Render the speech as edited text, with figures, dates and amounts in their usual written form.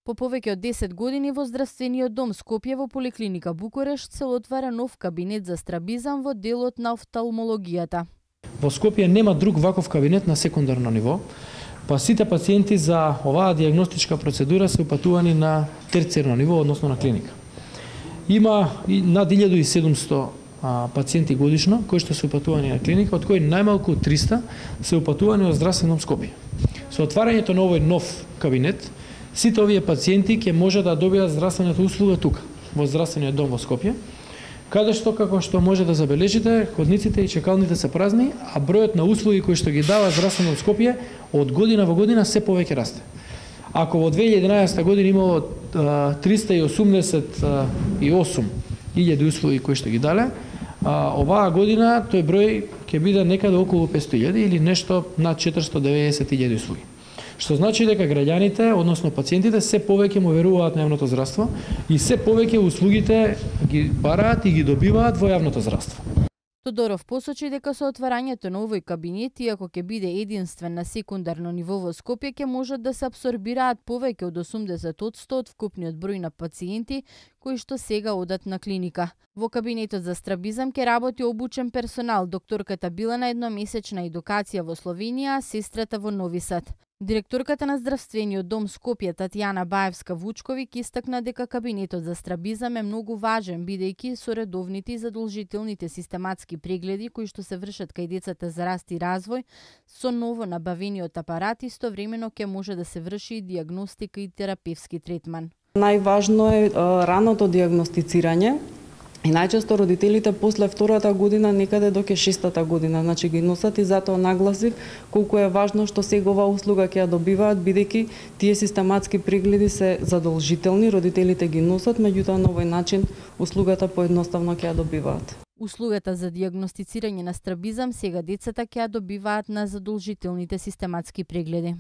По повеќе од 10 години во Здравствениот дом Скопје во поликлиника Букурешт се отвара нов кабинет за страбизам во делот на офталмологијата. Во Скопје нема друг ваков кабинет на секундарно ниво, па сите пациенти за оваа диагностичка процедура се упатувани на терциерно ниво, односно на клиника. Има над 1700 пациенти годишно кои што се упатувани на клиника, од кои најмалку 300 се упатувани од Здравствен дом Скопје. Со отварањето на овој нов кабинет, сите овие пациенти ќе може да добијат здравствената услуга тука, во Здравствениот дом во Скопје, каде што, како што може да забележите, ходниците и чекалните се празни, а бројот на услуги кои што ги дава Здравствен дом Скопје од година во година се повеќе расте. Ако во 2011 година имало 388.000 услуги кои што ги дале, оваа година тој број ќе биде некаде околу 500.000 или нешто над 490.000 услуги. Што значи дека граѓаните, односно пациентите, се повеќе му веруваат на јавното здравство и се повеќе услугите ги бараат и ги добиваат во јавното здравство. Тодоров посочи дека со отварањето на овој кабинет, иако ќе биде единствен на секундарно ниво во Скопје, ќе можат да се апсорбираат повеќе од 80% од вкупниот број на пациенти кои што сега одат на клиника. Во кабинетот за страбизам ќе работи обучен персонал, докторката била на едномесечна едукација во Словенија, а сестрата во Нови Сад. Директорката на Здравствениот дом Скопје Татјана Баевска-Вучковиќ истакна дека кабинетот за страбизам е многу важен, бидејќи со редовните и задолжителните систематски прегледи кои што се вршат кај децата за раст и развој, со ново набавениот апарат истовремено ќе може да се врши и дијагностика и терапевски третман. Најважно е раното дијагностицирање. И најчесто родителите после втората година некаде до ке шестата година, значи ги носат и затоа нагласив колку е важно што сега оваа услуга ќе ја добиваат, бидејќи тие систематски прегледи се задолжителни, родителите ги носат, меѓутоа на овој начин услугата поедноставно ќе ја добиваат. Услугата за дијагностицирање на страбизам сега децата ќе ја добиваат на задолжителните систематски прегледи.